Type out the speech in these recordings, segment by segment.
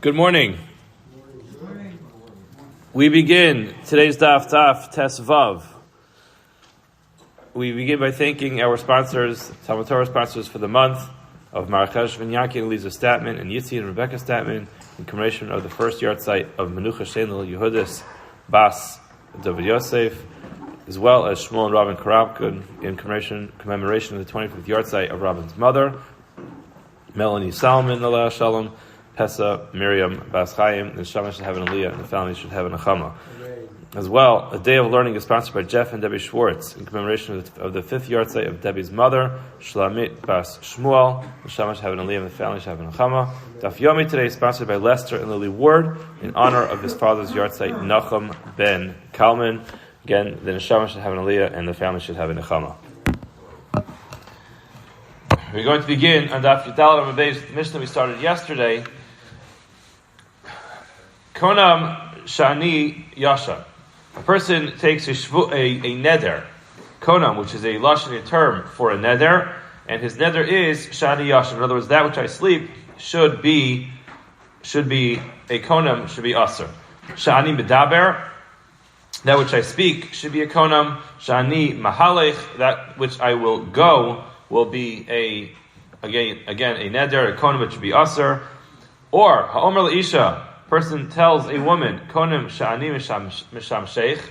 Good morning. We begin today's Daf Tes Vav. We begin by thanking our sponsors, TALMUD TORAH sponsors for the month of Menucha Shaindl Yanky and Aliza Statman and Yitzy and Rebecca Statman in commemoration of the first yarzheit of Menucha Shaindl Yehudis, Bas Dovid Yosef, as well as Shmuel and Robyn Korobkin in commemoration of the 25th yarzheit of Robyn's mother, Melanie Solomon, Allah Shalom, Pessa Mira, Bas Chaim, and Shulamit should have an Aliyah, and the family should have an Nachum. As well, a day of learning is sponsored by Jeff and Debbie Schwartz in commemoration of the 5th yarzheit of Debbie's mother, Shulamit Bas Shmuel, and Shulamit should have an Aliyah, and the family should have an Nachum. Daf Yomi today is sponsored by Lester and Lily Ward in honor of his father's yarzheit, Nachum ben Kalman. Again, the Neshama should have an Aliyah, and the family should have a Nachum. We're going to begin on Daf Yudal and Beis, the Mishnah we started yesterday. Konam Shani Yasha. A person takes a neder, konam, which is a lashon term for a neder, and his neder is Shani Yasha. In other words, that which I sleep should be a konam, should be aser. Shani Medaber, that which I speak should be a konam. Shani Mahalech, that which I will go will be again a neder, a konam, which should be aser. Or Ha'omer L'isha, person tells a woman, konam sha'ani misham sheikh.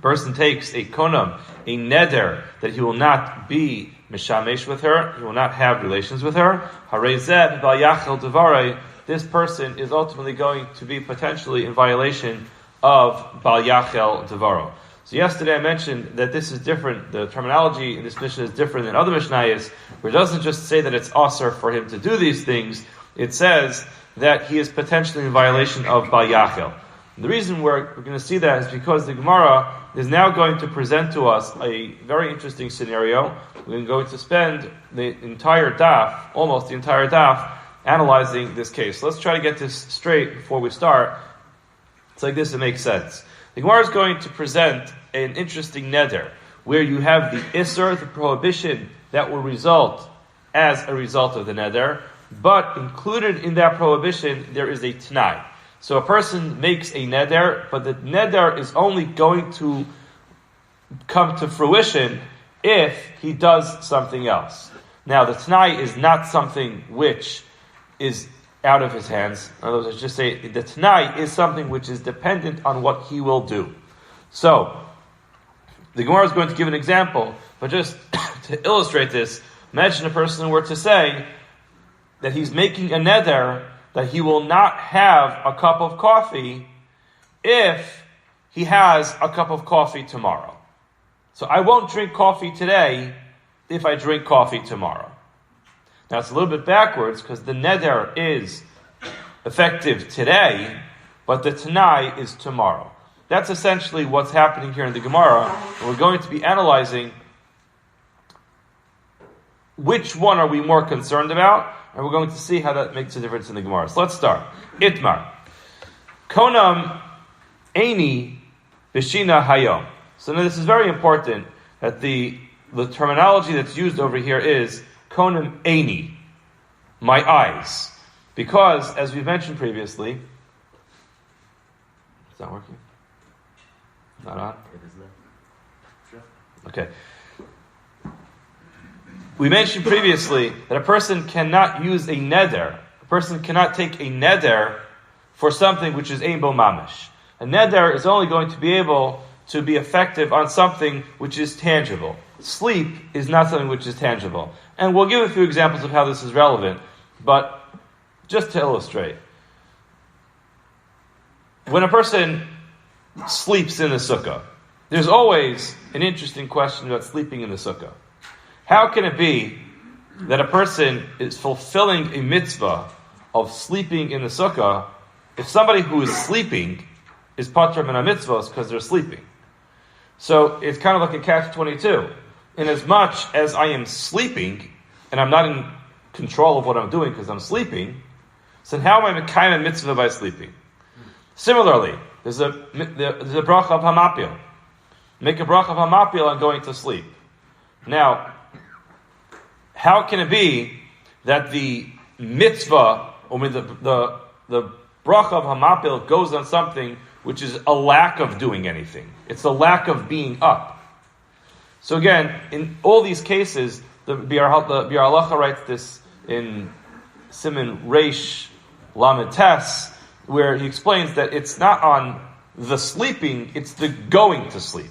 Person takes a konam, a neder, that he will not be mishamesh with her, he will not have relations with her. Harezeh bal yachel devarei. This person is ultimately going to be potentially in violation of bal yachel devaro. So yesterday I mentioned that this is different. The terminology in this Mishnah is different than other Mishnayos, where it doesn't just say that it's asr for him to do these things. It says that he is potentially in violation of Bal Yachel. The reason we're going to see that is because the Gemara is now going to present to us a very interesting scenario. We're going to spend the entire daf, almost the entire daf, analyzing this case. So let's try to get this straight before we start. It's like this, it makes sense. The Gemara is going to present an interesting neder, where you have the isser, the prohibition that will result as a result of the neder, but included in that prohibition, there is a t'nai. So a person makes a neder, but the neder is only going to come to fruition if he does something else. Now, the t'nai is not something which is out of his hands. In other words, I just say the t'nai is something which is dependent on what he will do. So, the Gemara is going to give an example, but just to illustrate this, imagine a person were to say that he's making a neder that he will not have a cup of coffee if he has a cup of coffee tomorrow. So I won't drink coffee today if I drink coffee tomorrow. Now it's a little bit backwards because the neder is effective today, but the t'nai is tomorrow. That's essentially what's happening here in the Gemara, and we're going to be analyzing which one are we more concerned about, and we're going to see how that makes a difference in the Gemara. So let's start. Itmar. Konam Eini Bishina Hayom. So now this is very important that the terminology that's used over here is Konam Eini, my eyes. Because, as we mentioned previously, is that working? Not on? It is not. Sure. Okay. We mentioned previously that a person cannot use a neder. A person cannot take a neder for something which is ein bo mamish. A neder is only going to be able to be effective on something which is tangible. Sleep is not something which is tangible. And we'll give a few examples of how this is relevant, but just to illustrate. When a person sleeps in the sukkah, there's always an interesting question about sleeping in the sukkah. How can it be that a person is fulfilling a mitzvah of sleeping in the sukkah if somebody who is sleeping is patur min ha-mitzvahs because they're sleeping? So it's kind of like a catch-22. In as much as I am sleeping and I'm not in control of what I'm doing because I'm sleeping, so how am I mekayim a mitzvah by sleeping? Similarly, there's a bracha of hamapil. Make a bracha of hamapil on going to sleep. Now, how can it be that the mitzvah, or the the bracha of hamapil goes on something which is a lack of doing anything. It's a lack of being up. So again, in all these cases, the Biur Halacha writes this in Siman Reish Lamed Tes, where he explains that it's not on the sleeping, it's the going to sleep.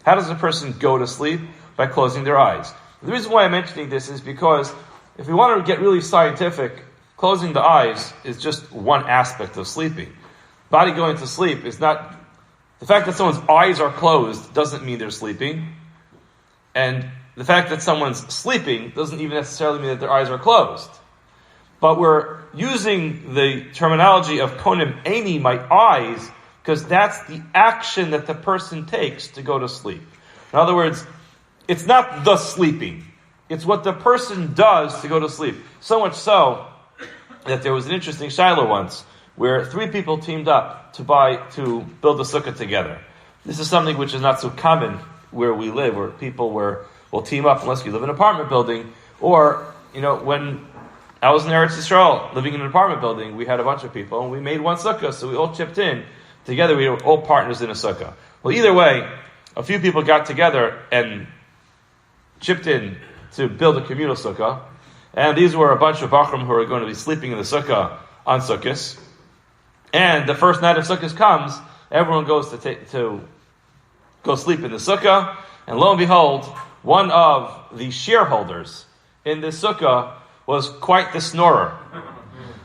How does a person go to sleep? By closing their eyes. The reason why I'm mentioning this is because if we want to get really scientific, closing the eyes is just one aspect of sleeping. Body going to sleep is not... The fact that someone's eyes are closed doesn't mean they're sleeping. And the fact that someone's sleeping doesn't even necessarily mean that their eyes are closed. But we're using the terminology of konim eini, my eyes, because that's the action that the person takes to go to sleep. In other words, it's not the sleeping. It's what the person does to go to sleep. So much so that there was an interesting shiloh once where 3 people teamed up to build a sukkah together. This is something which is not so common where we live, where people will team up unless you live in an apartment building. Or, when I was in Eretz Yisrael, living in an apartment building, we had a bunch of people, and we made one sukkah, so we all chipped in. Together, we were all partners in a sukkah. Well, either way, a few people got together and chipped in to build a communal sukkah. And these were a bunch of Bachrim who were going to be sleeping in the sukkah on Sukkos. And the first night of Sukkos comes, everyone goes to go sleep in the sukkah. And lo and behold, one of the shareholders in this sukkah was quite the snorer.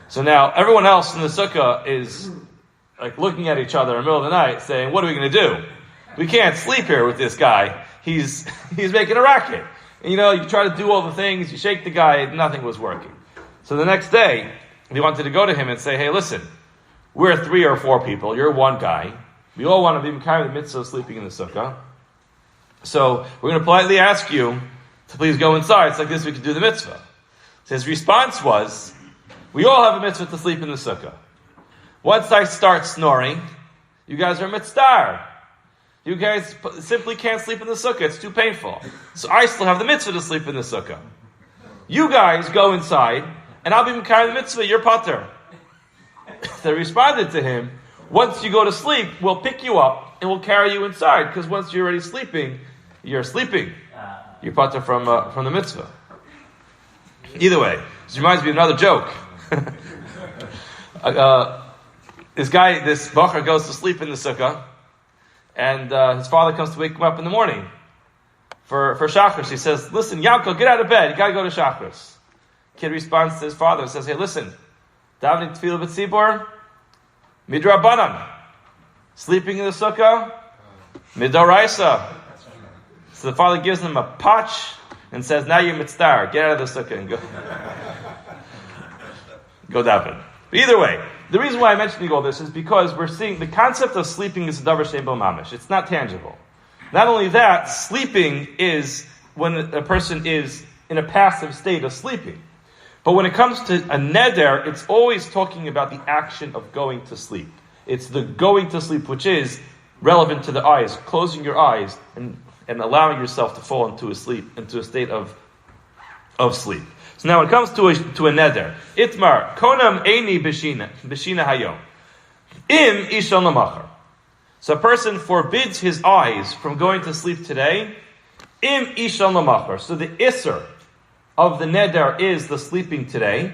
So now everyone else in the sukkah is like looking at each other in the middle of the night saying, what are we going to do? We can't sleep here with this guy. He's making a racket. And, you try to do all the things, you shake the guy, nothing was working. So the next day, we wanted to go to him and say, hey, listen, we're 3 or 4 people, you're one guy. We all want to be kind of the mitzvah of sleeping in the sukkah. So we're going to politely ask you to please go inside. It's like this, we can do the mitzvah. So his response was, we all have a mitzvah to sleep in the sukkah. Once I start snoring, you guys are mitzvah. You guys simply can't sleep in the sukkah. It's too painful. So I still have the mitzvah to sleep in the sukkah. You guys go inside, and I'll be Mekayim the mitzvah, you're pater. They responded to him, once you go to sleep, we'll pick you up, and we'll carry you inside, because once you're already sleeping, you're sleeping. You're pater from the mitzvah. Either way, this reminds me of another joke. This bacher goes to sleep in the sukkah, and his father comes to wake him up in the morning for Shachris. He says, listen, Yanko, get out of bed. You got to go to Shachris. Kid responds to his father and says, hey, listen, davening tefillah b'tzibor, midrabanan. Sleeping in the sukkah, midoraisa. So the father gives him a patch and says, now you're mitzvah. Get out of the sukkah and go daven. But either way, the reason why I'm mentioning all this is because we're seeing the concept of sleeping is a davar shein bo mamish. It's not tangible. Not only that, sleeping is when a person is in a passive state of sleeping. But when it comes to a neder, it's always talking about the action of going to sleep. It's the going to sleep which is relevant to the eyes, closing your eyes and allowing yourself to fall into a state of sleep. So now when it comes to a neder, itmar konam eini b'shina hayom im ishal namachar. So a person forbids his eyes from going to sleep today. Im ishal namachar. So the isser of the neder is the sleeping today.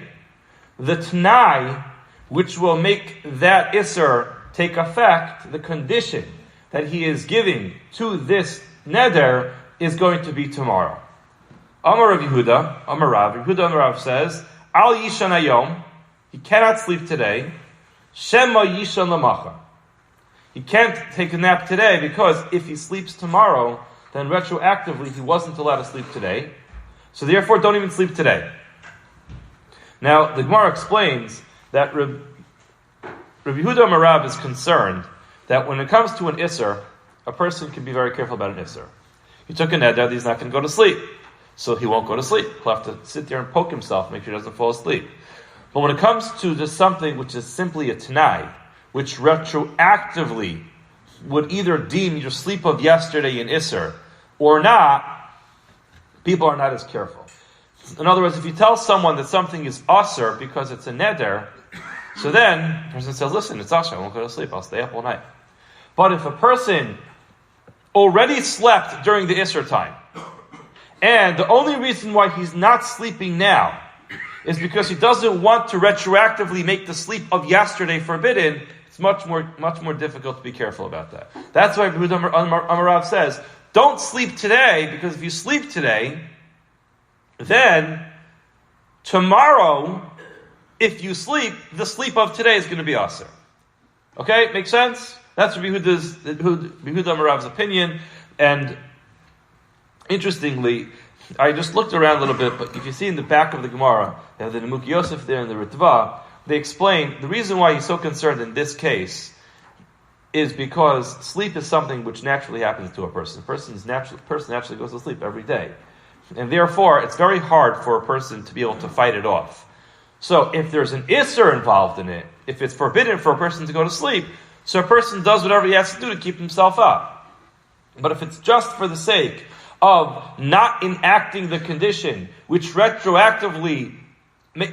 The t'nai, which will make that isser take effect, the condition that he is giving to this neder is going to be tomorrow. Amar Rav Yehuda, Amar Rav says, Al Yishan Hayom, he cannot sleep today. Shema Yishan Lamacha. He can't take a nap today because if he sleeps tomorrow, then retroactively he wasn't allowed to sleep today. So therefore, don't even sleep today. Now, the Gemara explains that Rav Yehuda Amar Rav is concerned that when it comes to an Isser, a person can be very careful about an Isser. He took a neder, he's not going to go to sleep. So he won't go to sleep. He'll have to sit there and poke himself, make sure he doesn't fall asleep. But when it comes to just something which is simply a t'nai, which retroactively would either deem your sleep of yesterday an isser or not, people are not as careful. In other words, if you tell someone that something is usser because it's a neder, So then, the person says, listen, it's Asher, I won't go to sleep, I'll stay up all night. But if a person already slept during the Isser time, and the only reason why he's not sleeping now is because he doesn't want to retroactively make the sleep of yesterday forbidden, it's much more difficult to be careful about that. That's why Amarav says, don't sleep today, because if you sleep today, then tomorrow, if you sleep, the sleep of today is going to be Aser. Okay, makes sense? That's Yehuda Amarav's opinion. And interestingly, I just looked around a little bit, but if you see in the back of the Gemara, they have the Menucha Yosef there and the Ritva, they explain the reason why he's so concerned in this case is because sleep is something which naturally happens to a person. A person naturally goes to sleep every day. And therefore, it's very hard for a person to be able to fight it off. So if there's an Isser involved in it, if it's forbidden for a person to go to sleep, so a person does whatever he has to do to keep himself up. But if it's just for the sake of not enacting the condition, which retroactively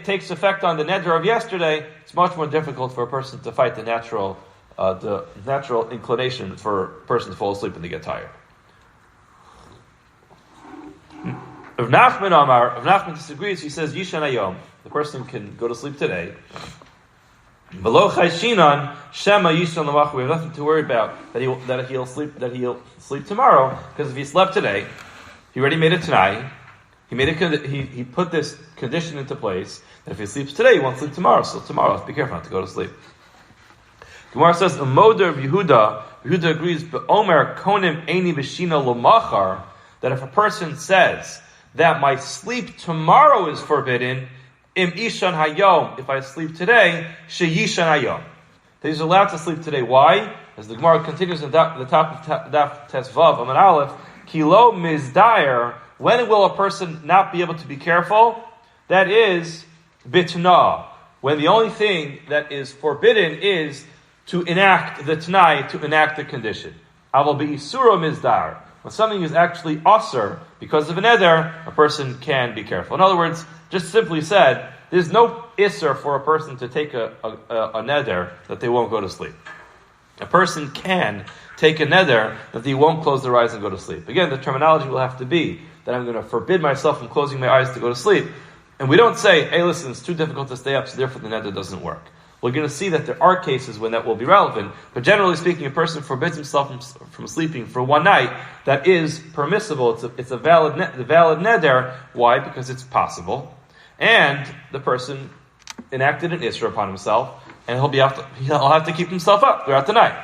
takes effect on the neder of yesterday, it's much more difficult for a person to fight the natural inclination for a person to fall asleep when they get tired. If Nachum disagrees, he says, Yishan Hayom, the person can go to sleep today. Below Chayshinan, Shema Yishan Lamach, we have nothing to worry about that he'll sleep tomorrow, because if he slept today, he already made it tonight. He put this condition into place that if he sleeps today, he won't sleep tomorrow. So tomorrow, be careful not to go to sleep. Gemara says, "Umoder of Yehuda." Yehuda agrees, "But Omer konim eini b'shina lomachar." That if a person says that my sleep tomorrow is forbidden, im ishan hayom. If I sleep today, sheyishan hayom. That he's allowed to sleep today. Why? As the Gemara continues at the top of Daf Tesvav Amud Aleph, kilo mizdayer. When will a person not be able to be careful? That is bitna. When the only thing that is forbidden is to enact the t'nai, to enact the condition. Aval be'isuro mizdar. When something is actually aser because of an eder, a person can be careful. In other words, just simply said, there's no iser for a person to take a neder that they won't go to sleep. A person can take a neder that they won't close their eyes and go to sleep. Again, the terminology will have to be that I'm going to forbid myself from closing my eyes to go to sleep. And we don't say, hey, listen, it's too difficult to stay up, so therefore the neder doesn't work. We're going to see that there are cases when that will be relevant, but generally speaking, a person forbids himself from sleeping for one night. That is permissible. It's a valid neder. Why? Because it's possible, and the person enacted an isra upon himself, and he'll have to keep himself up throughout the night.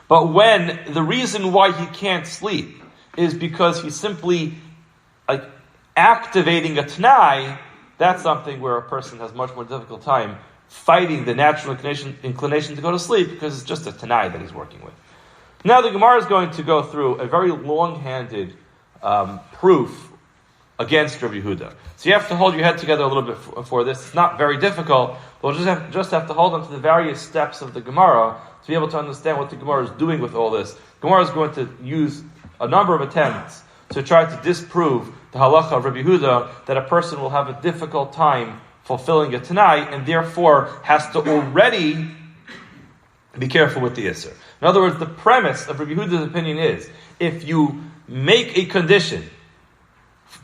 But when the reason why he can't sleep is because he's simply activating a t'nai, that's something where a person has much more difficult time fighting the natural inclination to go to sleep, because it's just a t'nai that he's working with. Now the Gemara is going to go through a very long-handed proof against Rabbi Yehuda. So you have to hold your head together a little bit for this. It's not very difficult, but we'll just have to hold on to the various steps of the Gemara to be able to understand what the Gemara is doing with all this. The Gemara is going to use a number of attempts to try to disprove the halacha of Rabbi Yehuda that a person will have a difficult time fulfilling a t'nai, and therefore has to already be careful with the isser. In other words, the premise of Rabbi Yehuda's opinion is, if you make a condition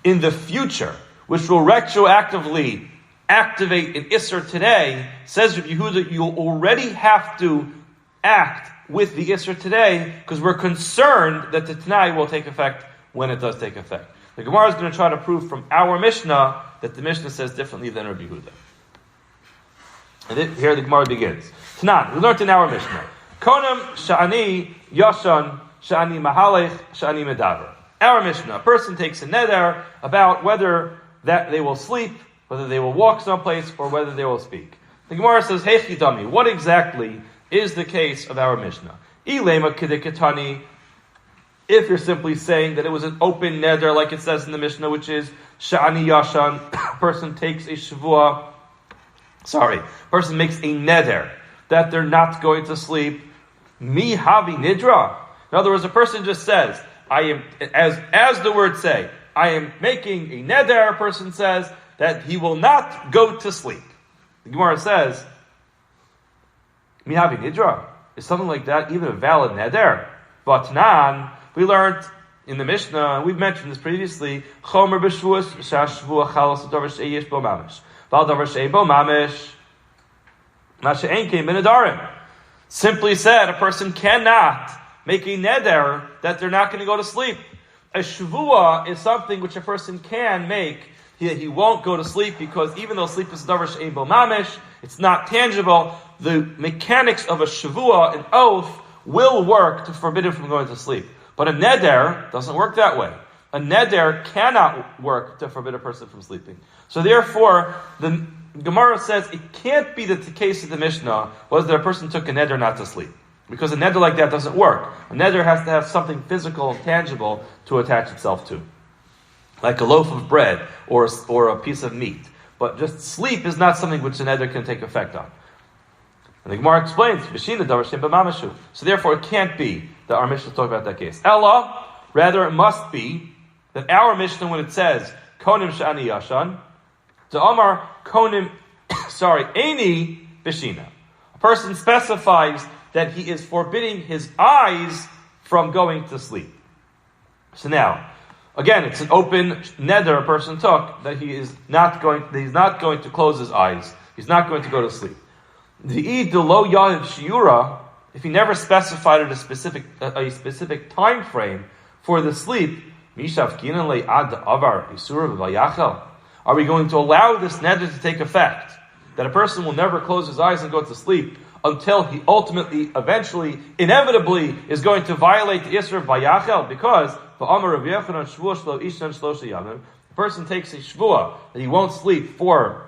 in the future which will retroactively activate an isser today, says Rabbi Yehuda, you'll already have to act with the isser today, because we're concerned that the t'nai will take effect when it does take effect. The Gemara is going to try to prove from our Mishnah that the Mishnah says differently than Rabbi Yehuda. And here the Gemara begins. Tanan, we learned in our Mishnah. Konam sha'ani yashan sha'ani mahalech sha'ani medaber. Our Mishnah, a person takes a neder about whether that they will sleep, whether they will walk someplace, or whether they will speak. The Gemara says, Hey chidami, what exactly is the case of our Mishnah? Ilema kidikatani. If you're simply saying that it was an open neder, like it says in the Mishnah, which is sha'ani yashan, a person takes a shavua, person makes a neder that they're not going to sleep, mi havi nidra. In other words, a person just says, I am, as the words say, I am making a neder, a person says that he will not go to sleep. The Gemara says, Mihavi Nidra. Is something like that even a valid neder? But nan, we learned in the Mishnah, and we've mentioned this previously, Chomer b'shvuas, shashvua chalos davar sheyesh bo mamish. Val davar shei bo mamish. Masha ein kein Nedarim. Simply said, a person cannot make a neder that they're not going to go to sleep. A shvua is something which a person can make. He won't go to sleep because even though sleep is davar she'ein bo mamish, it's not tangible. The mechanics of a shvua, an oath, will work to forbid him from going to sleep. But a neder doesn't work that way. A neder cannot work to forbid a person from sleeping. So therefore, the Gemara says it can't be that the case of the Mishnah was that a person took a neder not to sleep. Because a neder like that doesn't work. A neder has to have something physical and tangible to attach itself to. Like a loaf of bread or a piece of meat. But just sleep is not something which a neder can take effect on. And the Gemara explains, so therefore it can't be that our Mishnah talk about that case. Ella, rather it must be that our Mishnah, when it says, Konim Shani Yashan, to Amar Konim, Eini Bishina. A person specifies that he is forbidding his eyes from going to sleep. So now, again, it's an open neder a person took that he's not going to close his eyes. He's not going to go to sleep. The lo yahiv shiura, if he never specified a specific time frame for the sleep, are we going to allow this neder to take effect? That a person will never close his eyes and go to sleep until he eventually, inevitably, is going to violate the Isra of Vayachel, because the person takes a shvua that he won't sleep for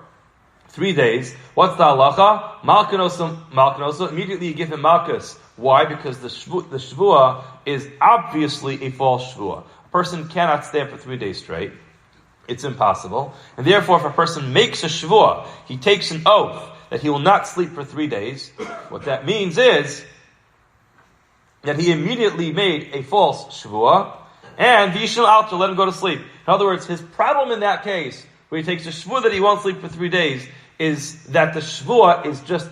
3 days. What's the halacha? Malkanosa. Immediately you give him malchus. Why? Because the shvua is obviously a false shvua. A person cannot stay up for 3 days straight. It's impossible. And therefore, if a person makes a shvua, he takes an oath that he will not sleep for 3 days, what that means is that he immediately made a false shvua, and v'yishal al to let him go to sleep. In other words, his problem in that case, where he takes a shvua that he won't sleep for 3 days, is that the shvua is just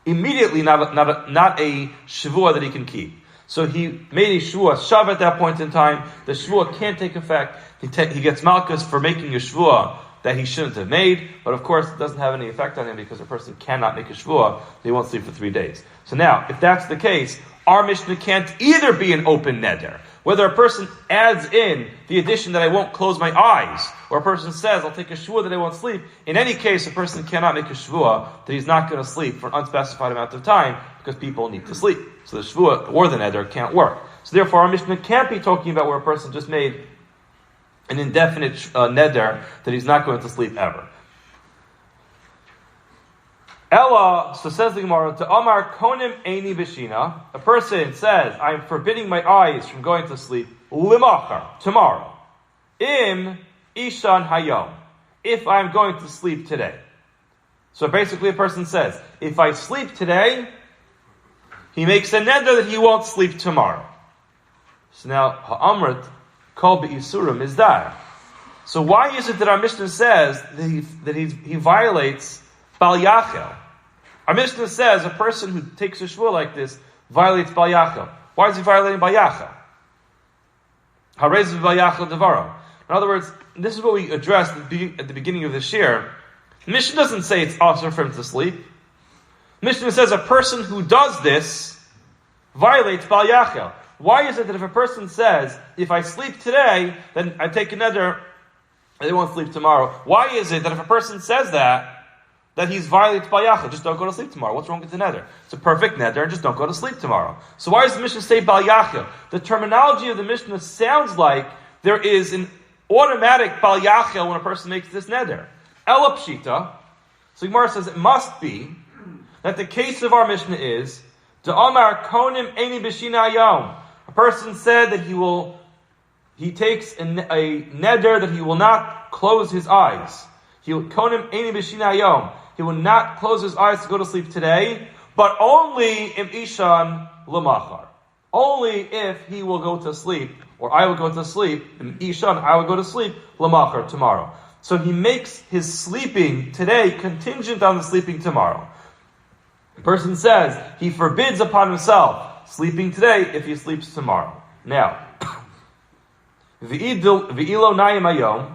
immediately not a shvua that he can keep. So he made a shvua shav at that point in time. The shvua can't take effect. He gets malchus for making a shvua that he shouldn't have made, but of course it doesn't have any effect on him because a person cannot make a shvua, he won't sleep for 3 days. So now, if that's the case, our Mishnah can't either be an open neder. Whether a person adds in the addition that I won't close my eyes, or a person says I'll take a shvua that I won't sleep, in any case a person cannot make a shvua that he's not going to sleep for an unspecified amount of time because people need to sleep. So the shvua or the neder can't work. So therefore our Mishnah can't be talking about where a person just made an indefinite neder that he's not going to sleep ever. Ella, so says the Gemara, to Amar Konim Eini Bishina, a person says, I'm forbidding my eyes from going to sleep, Limachar, tomorrow. Im Ishan Hayom, if I'm going to sleep today. So basically a person says, if I sleep today, he makes a neder that he won't sleep tomorrow. So now, Ha'amrit, Kol Be'isurim is that. So why is it that our Mishnah says that he violates Bal Yachel? Our Mishnah says a person who takes a shvua like this violates Bal Yachel. Why is he violating Bal Yachel? Harez Bal Yachel Devaro. In other words, this is what we addressed at the beginning of this year. The Mishnah doesn't say it's awesome for him to sleep. The Mishnah says a person who does this violates Bal Yachel. Why is it that if a person says, if I sleep today, then I take a neder, and they won't sleep tomorrow? Why is it that if a person says that he's violates Bal Yachel? Just don't go to sleep tomorrow. What's wrong with the neder? It's a perfect neder, and just don't go to sleep tomorrow. So why does the Mishnah say Bal Yachel? The terminology of the Mishnah sounds like there is an automatic Bal Yachel when a person makes this neder. Ela Pshita. So Gemara says it must be that the case of our Mishnah is the Amar Konim Eini B'Shina Yom. A person said that he takes a neder that he will not close his eyes. He will Konim Eini B'Shina Yom. He will not close his eyes to go to sleep today, but only im Ishan L'machar. Only if he will go to sleep, or I will go to sleep, im Ishan, I will go to sleep, L'machar, tomorrow. So he makes his sleeping today contingent on the sleeping tomorrow. The person says he forbids upon himself sleeping today if he sleeps tomorrow. Now, v'ilo nayim hayom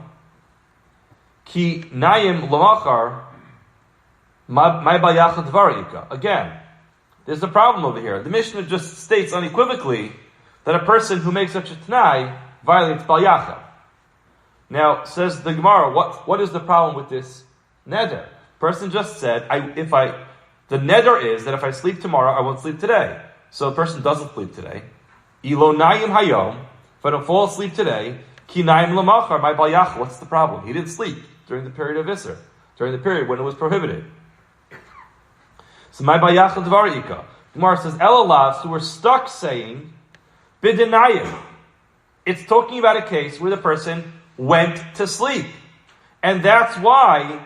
ki nayim lamachar my bayachad dvarika. Again, there's a problem over here. The Mishnah just states unequivocally that a person who makes such a t'nai violates bayachad. Now, says the Gemara, what is the problem with this neder? Person just said, the neder is that if I sleep tomorrow, I won't sleep today. So the person doesn't sleep today. Ilo nayim hayom, if I don't fall asleep today, ki nayim lamachar, my bayachad. What's the problem? He didn't sleep during the period of Isser, during the period when it was prohibited. So my bayachad dvarika. Gemara says, elalav, so we're stuck saying, bidinayim. It's talking about a case where the person went to sleep. And that's why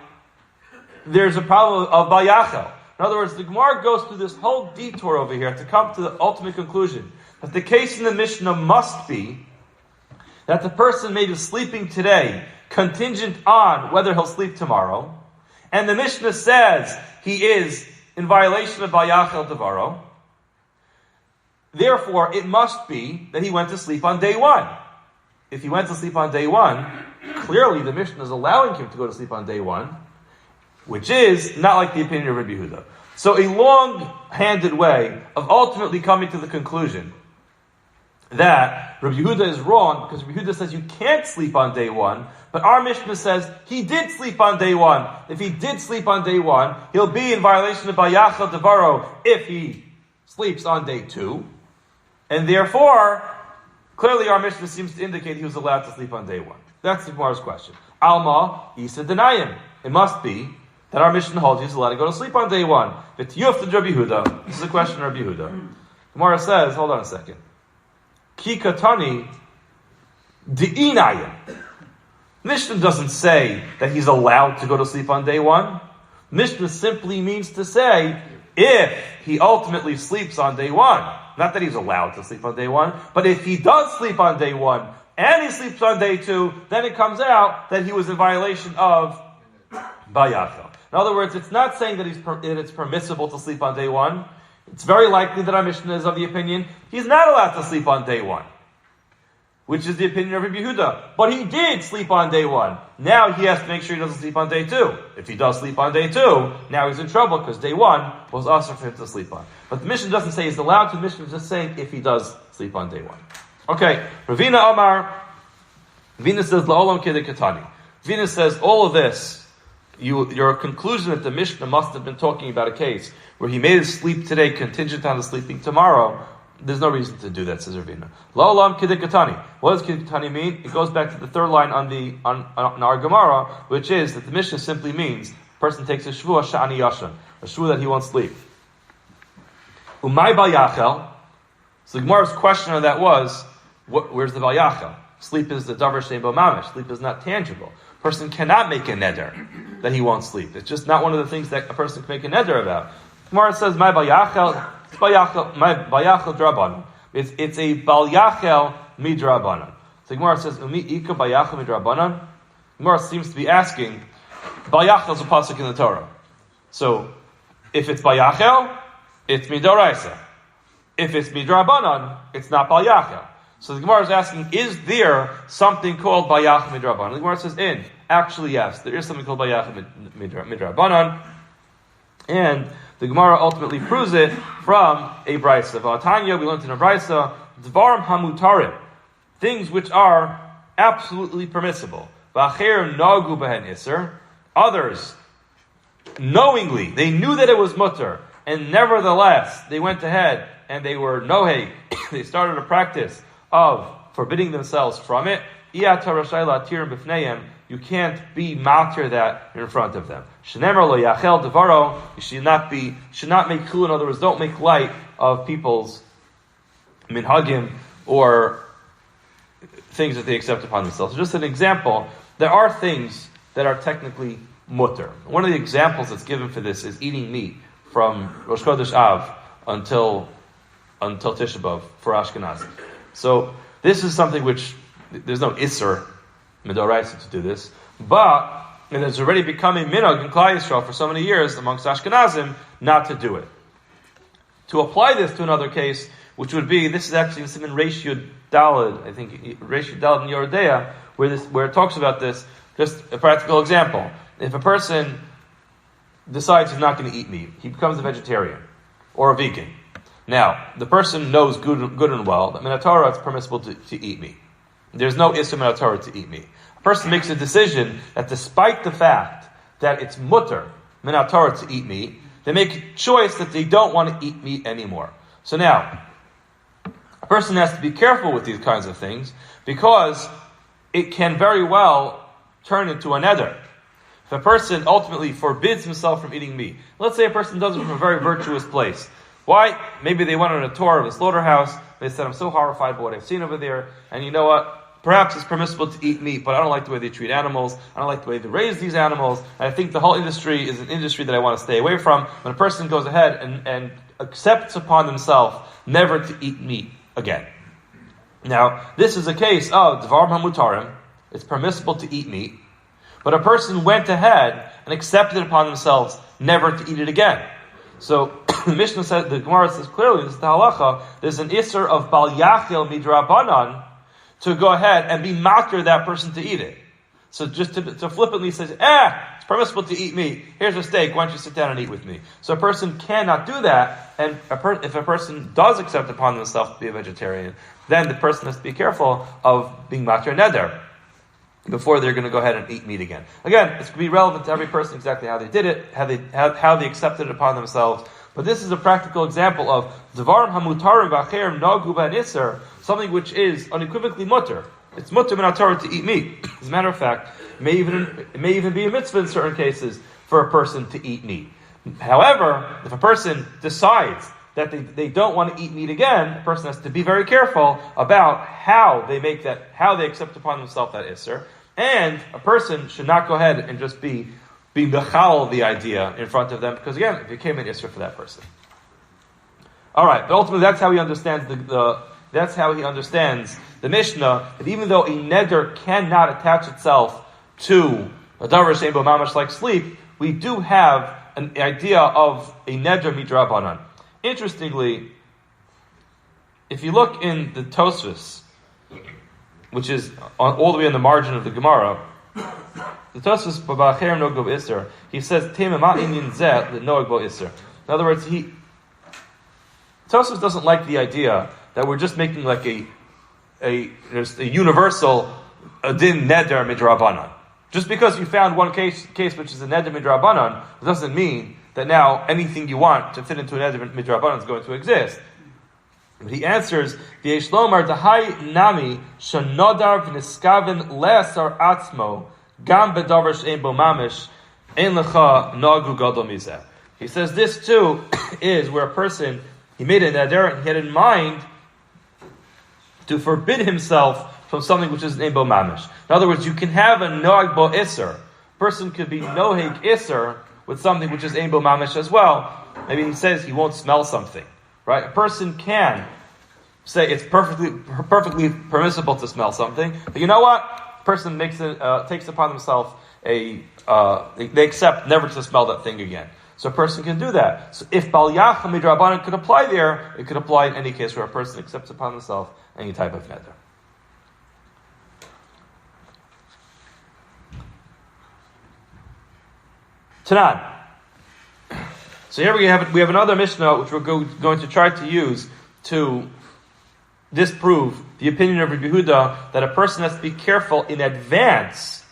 there's a problem of bayachal. In other words, the Gemara goes through this whole detour over here to come to the ultimate conclusion that the case in the Mishnah must be that the person made his sleeping today contingent on whether he'll sleep tomorrow. And the Mishnah says he is in violation of bayachal devaro. Therefore, it must be that he went to sleep on day one. If he went to sleep on day one, clearly the Mishnah is allowing him to go to sleep on day one, which is not like the opinion of Rabbi Yehuda. So a long-handed way of ultimately coming to the conclusion that Rabbi Yehuda is wrong, because Rabbi Yehuda says you can't sleep on day one, but our Mishnah says he did sleep on day one. If he did sleep on day one, he'll be in violation of bayachal devaro if he sleeps on day two, and therefore, clearly our Mishnah seems to indicate he was allowed to sleep on day one. That's the Gemara's question. Alma, Isa denayim. It must be that our Mishnah holds he's allowed to go to sleep on day one. V'tiyuf to Rabbi Yehuda. This is a question of Rabbi Yehuda. Gemara says, hold on a second. Ki katani di'inayim. Mishnah doesn't say that he's allowed to go to sleep on day one. Mishnah simply means to say if he ultimately sleeps on day one. Not that he's allowed to sleep on day one, but if he does sleep on day one and he sleeps on day two, then it comes out that he was in violation of bayachal. In other words, it's not saying that it's permissible to sleep on day one. It's very likely that our Mishnah is of the opinion he's not allowed to sleep on day one, which is the opinion of Rabbi Yehuda. But he did sleep on day one. Now he has to make sure he doesn't sleep on day two. If he does sleep on day two, now he's in trouble because day one was also for him to sleep on. But the Mishnah doesn't say he's allowed to. The Mishnah is just saying if he does sleep on day one. Okay, Ravina Omar. Ravina says la'olam kedei katani. Ravina says all of this. Your conclusion that the Mishnah must have been talking about a case where he made his sleep today contingent on his sleeping tomorrow. There's no reason to do that, says Ravina. La'olam kedei katani. What does kedei katani mean? It goes back to the third line on our Gemara, which is that the Mishnah simply means a person takes a shvuah sha'ani yashan, a shvuah that he won't sleep. Umay bayachel. So the Gemara's question on that was, where's the bayachel? Sleep is the davar shein bo mamish. Sleep is not tangible. A person cannot make a neder that he won't sleep. It's just not one of the things that a person can make a neder about. The Gemara says, my bayachel drabanan. It's a balyachel midrabanan. So the Gemara says, umi ika bayachel midrabanan. The Gemara seems to be asking, balyachel is a pasuk in the Torah. So if it's bayachel, it's midoraisa. If it's midrabanan, it's not balyachel. So the Gemara is asking, is there something called bayachel midrabanan? The Gemara says, actually yes, there is something called bayachel midrabanan, and the Gemara ultimately proves it from a brisa. V'atanya, we learned in a brisa, dvarim hamutarim, things which are absolutely permissible. V'acher nagu behen iser, others knowingly, they knew that it was mutter, and nevertheless they went ahead and they were noheg, they started a practice of forbidding themselves from it. You can't be matir that in front of them. You should not make chul, in other words, don't make light of people's minhagim or things that they accept upon themselves. So just an example, there are things that are technically mutter. One of the examples that's given for this is eating meat from Rosh Chodesh Av until Tisha B'Av for Ashkenaz. So this is something which there's no Isser Midoraisa to do this, but it has already become a minhag in Klal Yisrael for so many years amongst Ashkenazim not to do it. to apply this to another case, which would be, this is actually in Ratio Daled, I think, Ratio Daled in Yoredea, where it talks about this. Just a practical example. If a person decides he's not going to eat meat, he becomes a vegetarian or a vegan. Now, the person knows good and well that min Torah it's permissible to eat meat. There's no issur min Torah to eat meat. A person makes a decision that despite the fact that it's mutter min Torah to eat meat, they make a choice that they don't want to eat meat anymore. So now, a person has to be careful with these kinds of things because it can very well turn into a neder. If a person ultimately forbids himself from eating meat, let's say a person does it from a very virtuous place. Why? Maybe they went on a tour of a slaughterhouse, they said, I'm so horrified by what I've seen over there, and you know what? Perhaps it's permissible to eat meat, but I don't like the way they treat animals, I don't like the way they raise these animals, and I think the whole industry is an industry that I want to stay away from. When a person goes ahead and accepts upon himself never to eat meat again. Now, this is a case of Dvar HaMutarim, it's permissible to eat meat, but a person went ahead and accepted upon themselves never to eat it again. So the Mishnah said, the Gemara says clearly, this is the halacha, there's an issur of bal yachil midrabanan to go ahead and be makir that person to eat it. So just to flippantly say, it's permissible to eat meat, here's a steak, why don't you sit down and eat with me? So a person cannot do that, and if a person does accept upon themselves to be a vegetarian, then the person has to be careful of being makir neder before they're going to go ahead and eat meat again. Again, it's going to be relevant to every person exactly how they did it, how they accepted it upon themselves. But this is a practical example of Dvar HaMutarim V'Acher Nagu B'Nisser, something which is unequivocally mutter. It's mutter min Torah to eat meat. As a matter of fact, it may even be a mitzvah in certain cases for a person to eat meat. However, if a person decides that they don't want to eat meat again, the person has to be very careful about how they accept upon themselves that issur. And a person should not go ahead and just be mechal the idea in front of them, because again, it became an issur for that person. All right, but ultimately that's how he understands the Mishnah, that even though a neder cannot attach itself to a davar shein bo mamash like sleep, we do have an idea of a neder midrabanan. Interestingly, if you look in the Tosfos, which is all the way on the margin of the Gemara, the Tosfos b'Ba'acher Noag Bo Isser, he says, "Tema ma inyan zeh l'noag bo Isser." In other words, Tosfos doesn't like the idea that we're just making like a universal adin neder midrabanan. Just because you found one case which is a neder midrabanan, it doesn't mean that now anything you want to fit into an neder midrabanan is going to exist. But he answers, "V'yesh lomar dahai nami shenodar v'niskaven le'asar atzmo gam bedavar she'en bo mamish ein lecha nagu gadol mizeh." He says this too is where a person, he made a neder and he had in mind to forbid himself from something which is ein bo mamish. In other words, you can have a noag bo isser. A person could be noheg isser with something which is ein bo mamish as well. Maybe he says he won't smell something. Right? A person can say it's perfectly permissible to smell something, but you know what? A person takes upon themselves they accept never to smell that thing again. So a person can do that. So if bal yachil midrabanan could apply there, it could apply in any case where a person accepts upon himself any type of neder. Tanan. So here we have another Mishnah which we're going to try to use to disprove the opinion of Rabbi Yehuda that a person has to be careful in advance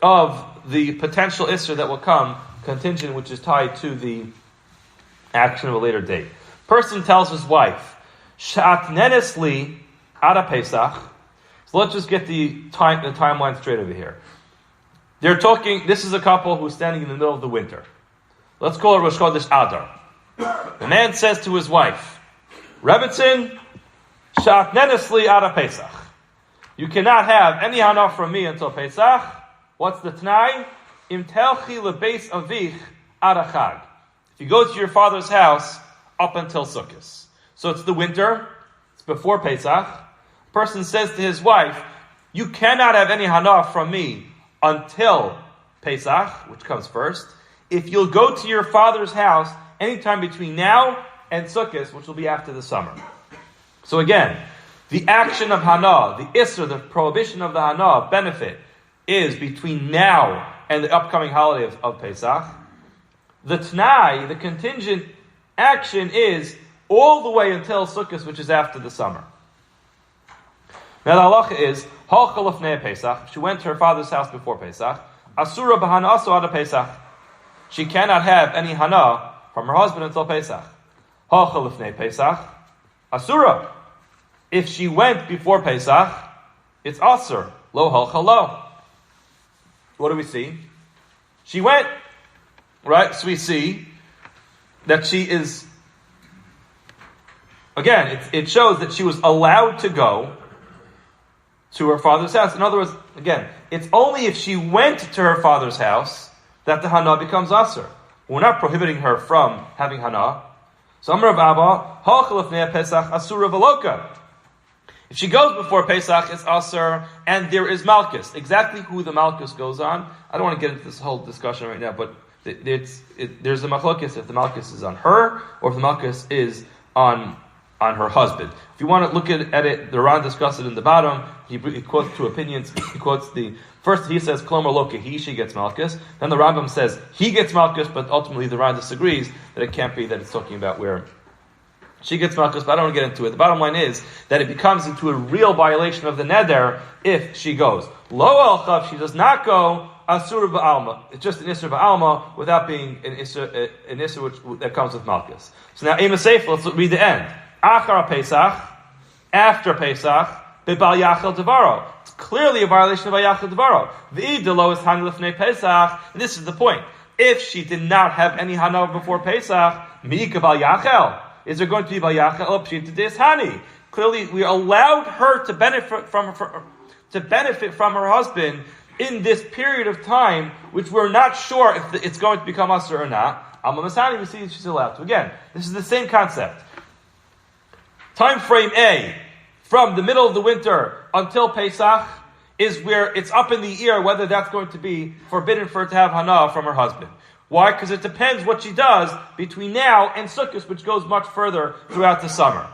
of the potential issur that will come, contingent which is tied to the action of a later date. Person tells his wife, "Shatnenes li ada Pesach." So let's just get the timeline straight over here. They're talking. This is a couple who's standing in the middle of the winter. Let's call it Rosh Chodesh Adar. The man says to his wife, "Rebbetzin, shatnenes li ada Pesach." You cannot have any hana from me until Pesach. What's the t'nai? Im telchi lebeis avich ada Chag. If you go to your father's house up until Sukkot. So it's the winter. It's before Pesach. The person says to his wife, "You cannot have any hana from me until Pesach," which comes first. If you'll go to your father's house anytime between now and Sukkot, which will be after the summer. So again, the action of Hana, the Isser, the prohibition of the Hana, benefit, is between now and the upcoming holiday of Pesach. The T'nai, the contingent action, is all the way until Sukkot, which is after the summer. Now the halacha is, Halcha lefnei Pesach, she went to her father's house before Pesach, Asura b'hana aso ad Pesach. She cannot have any Hana from her husband until Pesach. Halcha lefnei Pesach, Asura. If she went before Pesach, it's Asur, lo halcha lo. What do we see? She went, right? So we see that she is, again, it shows that she was allowed to go to her father's house. In other words, again, it's only if she went to her father's house that the Hana becomes Asur. We're not prohibiting her from having Hana. So Amar Rav Abba, halcha lefnei Pesach asura v'loka. If she goes before Pesach, it's Asur, and there is Malchus. Exactly who the Malchus goes on, I don't want to get into this whole discussion right now, but there's a machlokes if the Malchus is on her, or if the Malchus is on her husband. If you want to look at it, the Ran discussed it in the bottom. He quotes two opinions. He quotes first he says, Klomer Loke, she gets Malchus. Then the Rambam says, he gets Malchus, but ultimately the Ran disagrees that it can't be that it's talking about where she gets Malchus, but I don't want to get into it. The bottom line is that it becomes into a real violation of the Neder if she goes. Lo Elchav, she does not go, Asur ba'alma. It's just an Isser ba'alma without being an Isser that comes with Malchus. So now, Ema Seif, let's read the end. Achar Pesach, after Pesach, bebal yachel devaro. It's clearly a violation of yachel devaro. V'idelo is hani lefnei Pesach. And this is the point. If she did not have any hana before Pesach, mi'ika bal yachel. Is there going to be bal yachel pshita des hani? Clearly, we allowed her to benefit from her husband in this period of time, which we're not sure if it's going to become Asur or not. Alma Masani, we see she's allowed to. Again, this is the same concept. Time frame A, from the middle of the winter until Pesach, is where it's up in the air whether that's going to be forbidden for her to have Hana from her husband. Why? Because it depends what she does between now and Sukkot, which goes much further throughout the summer.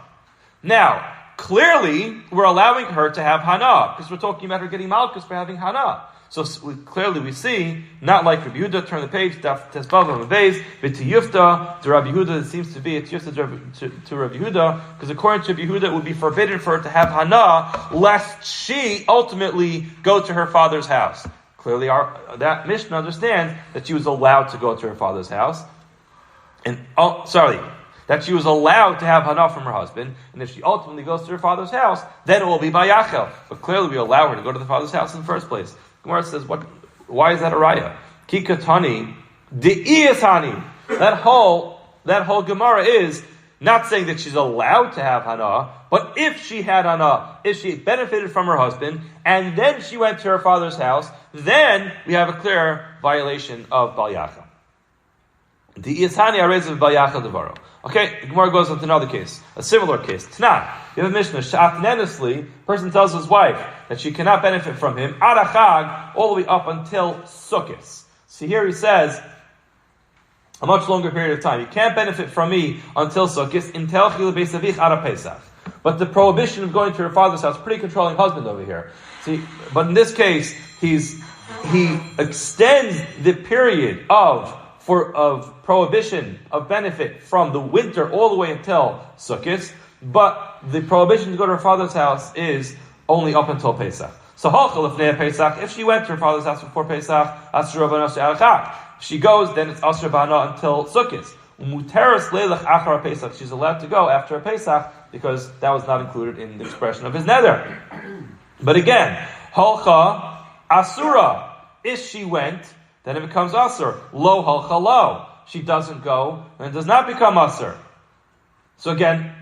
Now, clearly, we're allowing her to have Hana, because we're talking about her getting Malchus for having Hana. So clearly we see, not like Rabbi Yehuda, turn the page, Daf Tesbav V'Beis, V'Tiyufta, to Rabbi Yehuda, it seems to be a Tiyufta to Rabbi Yehuda, because according to Rabbi Yehuda, it would be forbidden for her to have Hana, lest she ultimately go to her father's house. Clearly that Mishnah understands that she was allowed to go to her father's house, that she was allowed to have Hana from her husband, and if she ultimately goes to her father's house, then it will be Bayachel. But clearly we allow her to go to the father's house in the first place. Gemara says, why is that Aryeh? Kikatani, de'iyasani. That whole Gemara is not saying that she's allowed to have Hana, but if she had Hana, if she benefited from her husband, and then she went to her father's house, then we have a clear violation of Bal Yachel. De'iyasani arezav Bal Yachel devaro. Okay, the Gemara goes on to another case, a similar case. Tana, you have a Mishnah, Sha'atnenously, person tells his wife that she cannot benefit from him, Arachag, all the way up until Sukkot. See here he says, a much longer period of time. You can't benefit from me until Sukkot, until Chil Beisavich Ara Pesach. But the prohibition of going to her father's house, pretty controlling husband over here. See, but in this case, he extends the period of prohibition of benefit from the winter all the way until Sukkot, but the prohibition to go to her father's house is only up until Pesach. So halcha lefnei Pesach, if she went to her father's house before Pesach, asur b'hana she'alachak. If she goes, then it's asur b'hana until Sukkot. Muteres leilach achar Pesach. She's allowed to go after a Pesach because that was not included in the expression of his neder. But again, halcha asura. If she went, then it becomes asur. Lo halcha lo. She doesn't go, and it does not become asur. So again,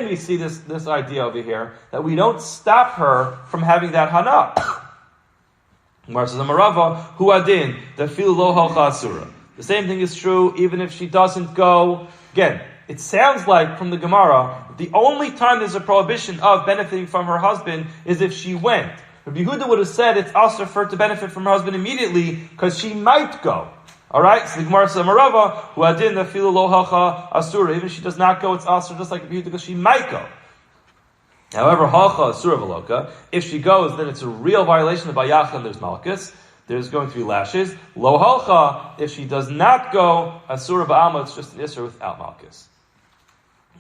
we see this idea over here that we don't stop her from having that hana. The same thing is true even if she doesn't go. Again, it sounds like from the Gemara, the only time there's a prohibition of benefiting from her husband is if she went. Rabbi Yehuda would have said it's also for her to benefit from her husband immediately because she might go. Alright, so the Gemara says, Marava, who adin the filu lo hacha asura, even if she does not go, it's asur, just like Yehuda, because she might go. However, hacha asura v'loka, if she goes, then it's a real violation of bayacha, and there's malchus. There's going to be lashes. Lo halcha, if she does not go, asura ba'alma, it's just an isser without malchus.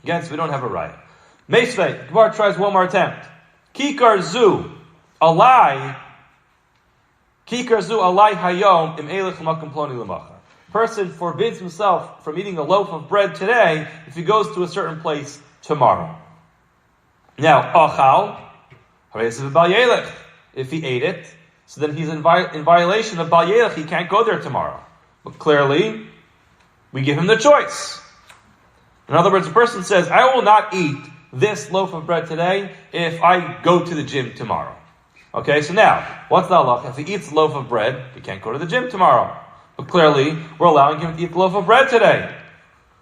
Again, so we don't have a right. Meisvei, Gemara tries one more attempt. Kikar zu, alai hayom im elech makom ploni lemacha. Person forbids himself from eating a loaf of bread today if he goes to a certain place tomorrow. Now, achal, hareisiv bal yelech. If he ate it, so then he's in violation of bal yelech. He can't go there tomorrow. But clearly, we give him the choice. In other words, a person says, I will not eat this loaf of bread today if I go to the gym tomorrow. Okay, so now, what's the halach? If he eats a loaf of bread, he can't go to the gym tomorrow. But clearly, we're allowing him to eat the loaf of bread today.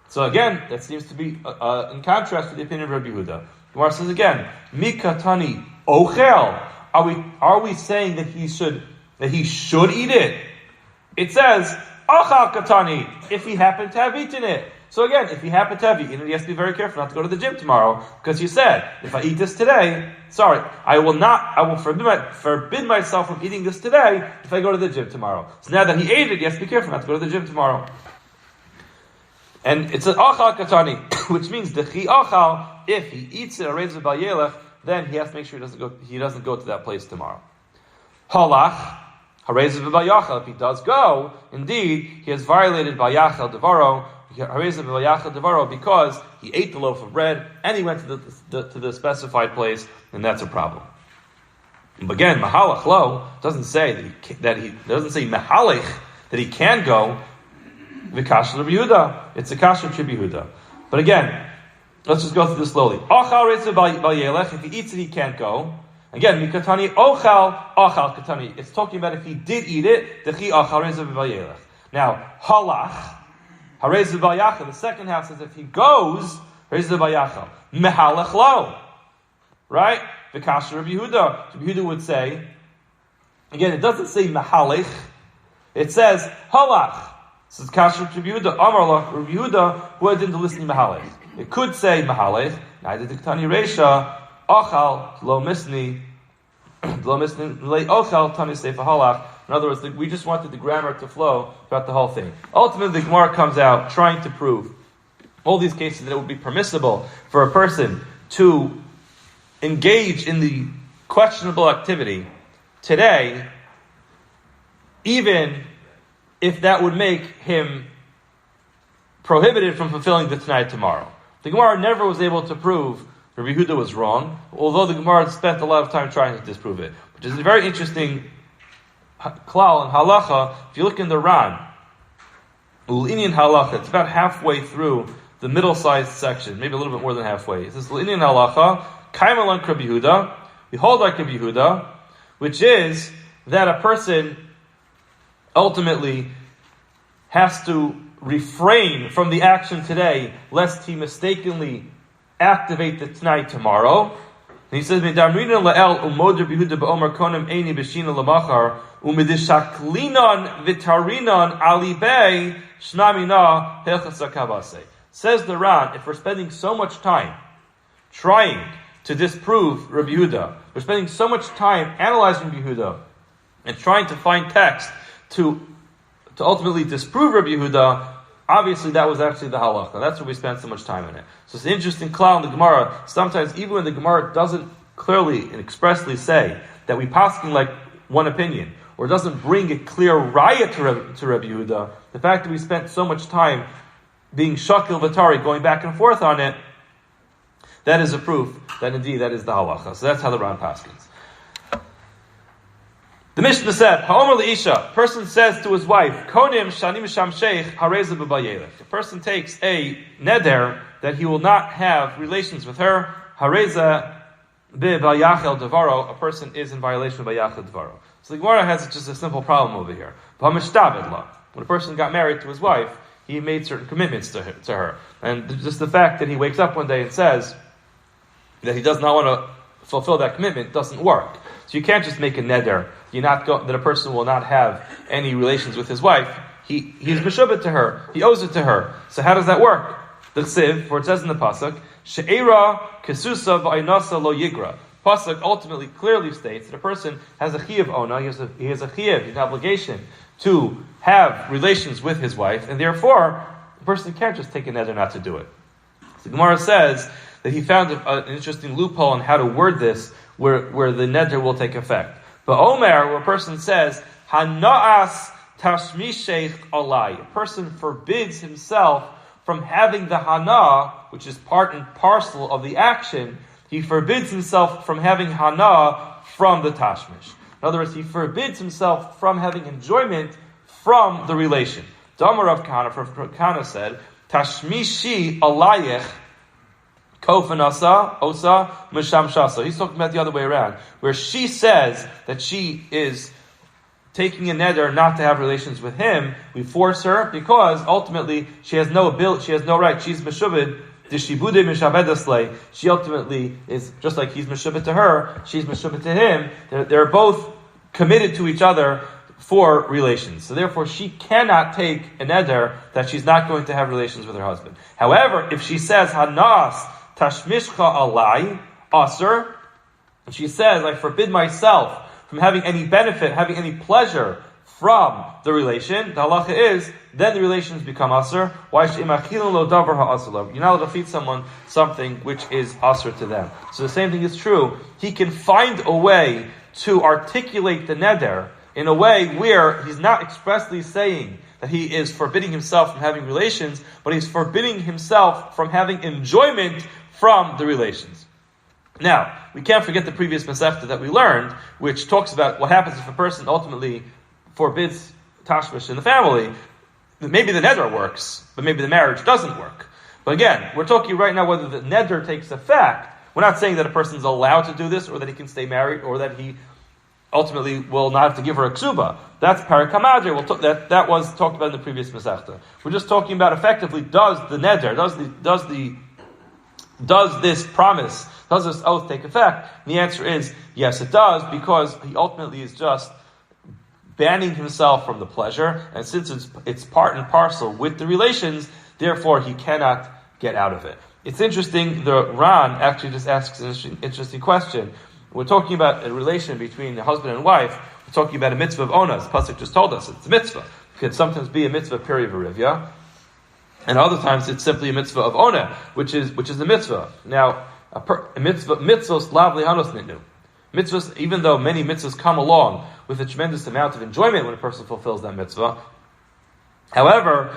So again, that seems to be in contrast to the opinion of Rabbi Yehuda. Gemara says again, Mikatani ochel. Are we saying that he should eat it? It says, Achal katani, if he happened to have eaten it. So again, if he happened to have eaten it, he has to be very careful not to go to the gym tomorrow, because he said, if I eat this today, I will forbid myself from eating this today if I go to the gym tomorrow. So now that he ate it, he has to be careful not to go to the gym tomorrow. And it's an achal katani, which means the chi achal, if he eats it, arezu bal yelech, then he has to make sure he doesn't go to that place tomorrow. Halach, harezu bal yachal, if he does go, indeed, he has violated bal yachal devaro, because he ate the loaf of bread and he went to the specified place, and that's a problem. But again, mahalach lo doesn't say doesn't say mahalach that he can go. V'kasher Rabbi Yehuda, it's a kasher Rabbi Yehuda. But again, let's just go through this slowly. If he eats it, he can't go. Again, mikatani ochal katani. It's talking about if he did eat it, the chi ochal rezav b'yelech. Now halach. Harezu b'yachal. The second half says if he goes, harezu b'yachal. Mehalach lo. Right? V'kasher Rabbi Yehuda. Rabbi Yehuda would say, again, it doesn't say mehalach. It says halach. This is kasher Rabbi Yehuda. Amar lach Rabbi Yehuda, who had didn't listen to mehalach. It could say mehalach. Neither the Ketani Reisha, achal lo misni le ochal tani sefer halach. In other words, we just wanted the grammar to flow throughout the whole thing. Ultimately, the Gemara comes out trying to prove all these cases that it would be permissible for a person to engage in the questionable activity today, even if that would make him prohibited from fulfilling the Tanai tomorrow. The Gemara never was able to prove Rabbi Yehuda was wrong, although the Gemara spent a lot of time trying to disprove it, which is a very interesting klal and halacha. If you look in the Ran, Ulinian halacha, it's about halfway through the middle-sized section, maybe a little bit more than halfway. It says Ulinian halacha, Chaim Rabbi Yehuda, we hold like Rabbi Yehuda, which is that a person ultimately has to refrain from the action today, lest he mistakenly activate the Tanai tomorrow. And he says, "Medamrinan la'el umod Rabbi Yehuda ba'omer konem eini b'shina lamachar umedishaklinon vitarinon alibei shnamina helchasakavase." Says the Ran, if we're spending so much time trying to disprove Rabbi Yehuda, we're spending so much time analyzing Rabbi Yehuda and trying to find text to ultimately disprove Rabbi Yehuda, obviously that was actually the halacha. That's why we spent so much time in it. So it's an interesting klal in the Gemara. Sometimes even when the Gemara doesn't clearly and expressly say that we paskin like one opinion, or doesn't bring a clear raya to Rabbi Yehuda, the fact that we spent so much time being shakil v'tari, going back and forth on it, that is a proof that indeed that is the halacha. So that's how the Ran paskins. The Mishnah said, Ha'omer le'isha, person says to his wife, Konim shani misham sheikh hareza b'bayelech. The person takes a neder that he will not have relations with her, hareza b'bayachel devaro, a person is in violation of bayachel devaro. So the Gemara has just a simple problem over here. When a person got married to his wife, he made certain commitments to her. And just the fact that he wakes up one day and says that he does not want to fulfill that commitment doesn't work. So you can't just make a neder that a person will not have any relations with his wife. he's meshubet to her. He owes it to her. So how does that work? The Ksiv, for it says in the pasuk, she'era kesusa v'aynasa lo yigra. Pasuk ultimately clearly states that a person has a chiyuv ona, he has a chiyuv, an obligation to have relations with his wife, and therefore the person can't just take a neder not to do it. So Gemara says that he found an interesting loophole on how to word this, where the neder will take effect. But Omer, where a person says, Hana'as tashmishech alai, a person forbids himself from having the hana, which is part and parcel of the action, he forbids himself from having hana from the tashmish. In other words, he forbids himself from having enjoyment from the relation. Damar of Kana, from Kana said, Tashmishi alayech kofanasa osa mishamshasa. He's talking about the other way around, where she says that she is taking a neder not to have relations with him. We force her because ultimately she has no ability, she has no right. She's meshubed. She ultimately is, just like he's meshubet to her, she's meshubet to him. They're both committed to each other for relations. So therefore she cannot take a neder that she's not going to have relations with her husband. However, if she says, Hanas tashmishcha alai, aser, and she says, I forbid myself from having any benefit, having any pleasure from the relation, the halacha is, then the relations become aser. Why? You're not allowed to feed someone something which is aser to them. So the same thing is true. He can find a way to articulate the neder in a way where he's not expressly saying that he is forbidding himself from having relations, but he's forbidding himself from having enjoyment from the relations. Now, we can't forget the previous Masechta that we learned, which talks about what happens if a person ultimately forbids tashmish in the family. Maybe the neder works, but maybe the marriage doesn't work. But again, we're talking right now whether the neder takes effect. We're not saying that a person's allowed to do this, or that he can stay married, or that he ultimately will not have to give her a ksuba. That's parakamadr. That was talked about in the previous Masechta. We're just talking about effectively, does the neder, does this promise, does this oath take effect? And the answer is yes, it does, because he ultimately is just banning himself from the pleasure, and since it's part and parcel with the relations, therefore he cannot get out of it. It's interesting, the Ran actually just asks an interesting question. We're talking about a relation between a husband and wife. We're talking about a mitzvah of onas. Pasuk just told us it's a mitzvah. It could sometimes be a mitzvah perivarivya, and other times it's simply a mitzvah of ona, which is a mitzvah. Now, mitzvahs lav lihanos nitnu. Mitzvahs, even though many mitzvahs come along with a tremendous amount of enjoyment when a person fulfills that mitzvah, however,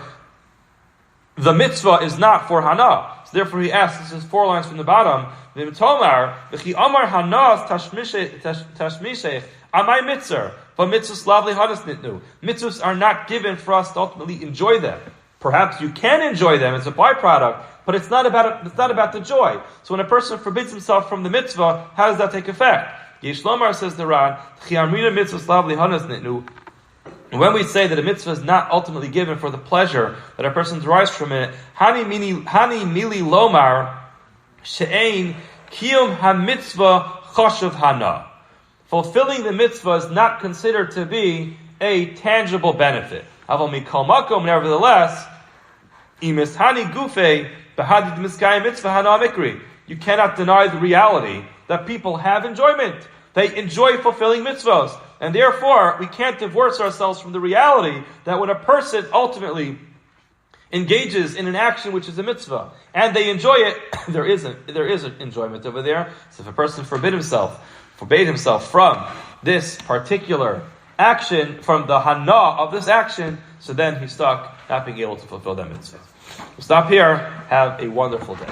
the mitzvah is not for hana. So therefore he asks, this is 4 lines from the bottom, V'tomar, v'chi amar hanas tashmishech, amai mitzvah, but mitzvahs lav lihanos nitnu. Mitzvahs are not given for us to ultimately enjoy them. Perhaps you can enjoy them, it's a byproduct, but it's not about the joy. So when a person forbids himself from the mitzvah, how does that take effect? Yesh Lomar, says the Ran, when we say that a mitzvah is not ultimately given for the pleasure that a person derives from it, Hani mili lomar she'ein kiyum ha-mitzvah choshev hana. Fulfilling the mitzvah is not considered to be a tangible benefit. Aval mikol makom, nevertheless, imis hani gufe behadid miskayim mitzvah hana mikri. You cannot deny the reality that people have enjoyment. They enjoy fulfilling mitzvahs. And therefore, we can't divorce ourselves from the reality that when a person ultimately engages in an action which is a mitzvah, and they enjoy it, there is an enjoyment over there. So if a person forbade himself from this particular action, from the hana of this action, so then he's stuck not being able to fulfill that mitzvah. We'll stop here. Have a wonderful day.